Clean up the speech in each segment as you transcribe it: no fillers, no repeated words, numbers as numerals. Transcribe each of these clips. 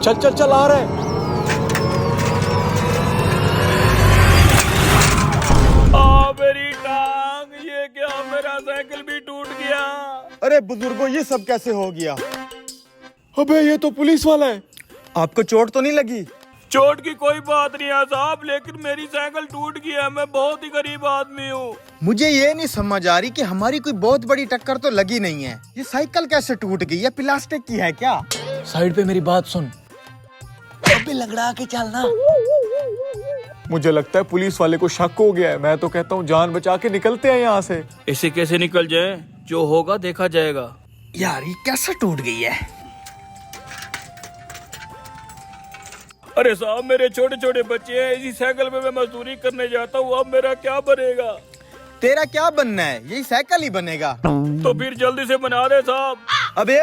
चल चल चल आ रहे। मेरी टांग, ये क्या, मेरा साइकिल भी टूट गया। अरे बुजुर्गों, ये सब कैसे हो गया? अबे ये तो पुलिस वाला है। आपको चोट तो नहीं लगी? चोट की कोई बात नहीं है साहब, लेकिन मेरी साइकिल टूट गई है। मैं बहुत ही गरीब आदमी हूँ। मुझे ये नहीं समझ आ रही कि हमारी कोई बहुत बड़ी टक्कर तो लगी नहीं है, ये साइकिल कैसे टूट गई? है प्लास्टिक की है क्या? साइड पे मेरी बात सुन। अबे लगड़ा के चलना। मुझे लगता है पुलिस वाले को शक हो गया है। मैं तो कहता हूँ जान बचा के निकलते हैं यहाँ से। ऐसे कैसे निकल जाए? जो होगा देखा जाएगा। यार ये कैसे टूट गई है? अरे साहब, मेरे छोटे छोटे बच्चे हैं, इसी साइकिल पे मैं मजदूरी करने जाता हूँ। अब मेरा क्या बनेगा? तेरा क्या बनना है? यही साइकिल ही बनेगा। तो फिर जल्दी से बना दे साहब। अबे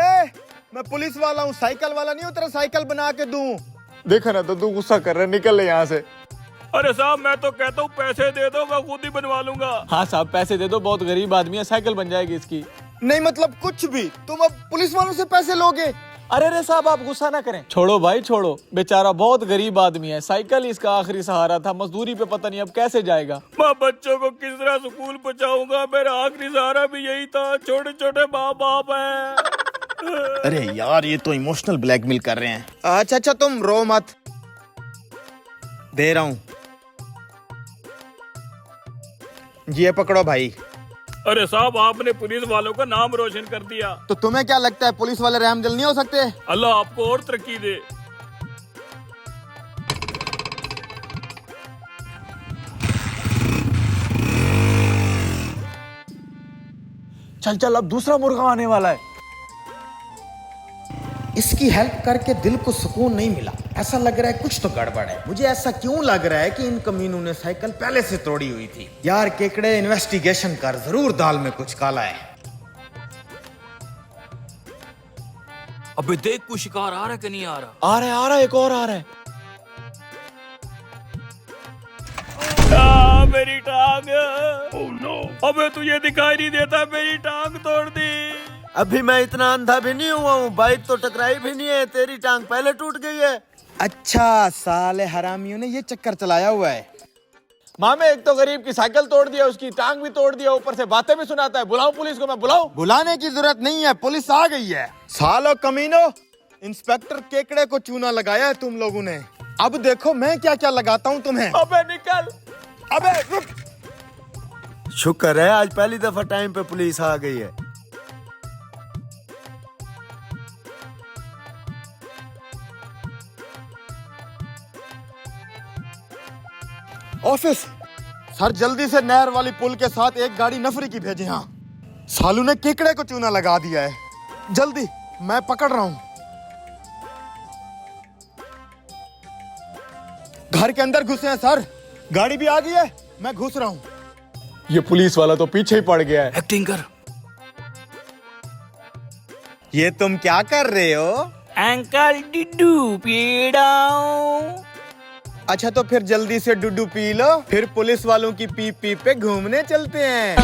मैं पुलिस वाला हूँ, साइकिल वाला नहीं हूँ तेरा साइकिल बना के दूं। देखा ना तो तू गुस्सा कर रहा है, निकल ले यहाँ से। अरे साहब, मैं तो कहता हूँ पैसे दे दो, मैं खुद ही बनवा लूंगा। हाँ साहब, पैसे दे दो, बहुत गरीब आदमी है, साइकिल बन जाएगी इसकी। नहीं मतलब कुछ भी, तुम अब पुलिस वालों से पैसे लोगे? अरे रे साहब, आप गुस्सा ना करें। छोड़ो भाई छोड़ो, बेचारा बहुत गरीब आदमी है, साइकिल इसका आखिरी सहारा था। मजदूरी पे पता नहीं अब कैसे जाएगा। मैं बच्चों को किस तरह स्कूल पहुंचाऊंगा? मेरा आखिरी सहारा भी यही था। छोटे छोटे माँ बाप है। अरे यार ये तो इमोशनल ब्लैकमेल कर रहे हैं। अच्छा अच्छा तुम रो मत, दे रहा हूँ, ये पकड़ो भाई। अरे साहब, आपने पुलिस वालों का नाम रोशन कर दिया। तो तुम्हें क्या लगता है पुलिस वाले रहमदिल नहीं हो सकते? अल्लाह आपको और तरक्की दे। चल चल, अब दूसरा मुर्गा आने वाला है। इसकी हेल्प करके दिल को सुकून नहीं मिला, ऐसा लग रहा है कुछ तो गड़बड़ है। मुझे ऐसा क्यों लग रहा है कि इन कमीनों ने साइकिल पहले से तोड़ी हुई थी। यार केकड़े, इन्वेस्टिगेशन कर, जरूर दाल में कुछ काला है। अबे देख, कोई शिकार आ रहा है कि नहीं आ रहा? आ रहा है, एक और आ रहा है। मेरी टांग। अबे तुझे दिखाई नहीं देता? मेरी टांग तोड़ दी। अभी मैं इतना अंधा भी नहीं हुआ हूँ, बाइक तो टकराई भी नहीं है, तेरी टांग पहले टूट गई है। अच्छा, साले हरामियों ने ये चक्कर चलाया हुआ है। मामे, एक तो गरीब की साइकिल तोड़ दिया, उसकी टांग भी तोड़ दिया, ऊपर से बातें भी सुनाता है। बुलाऊं पुलिस को? मैं बुलाऊं? बुलाने की जरूरत नहीं है, पुलिस आ गई है। सालो कमीनो, इंस्पेक्टर केकड़े को चूना लगाया है तुम लोगों ने। अब देखो मैं क्या क्या लगाता हूँ तुम्हें। अबे निकल। अबे रुक। शुक्र है आज पहली दफा टाइम पे पुलिस आ गई है। ऑफिस सर, जल्दी से नहर वाली पुल के साथ एक गाड़ी नफरी की भेजे। हाँ, सालू ने केकड़े को चूना लगा दिया है। जल्दी, मैं पकड़ रहा हूं। घर के अंदर घुसे हैं सर, गाड़ी भी आ गई है, मैं घुस रहा हूं। ये पुलिस वाला तो पीछे ही पड़ गया है। एक्टिंग कर। ये तुम क्या कर रहे हो? अंकल डिड्डू पीड़ाओ। अच्छा तो फिर जल्दी से डुडू पी लो, फिर पुलिस वालों की पीप पीप पे घूमने चलते हैं।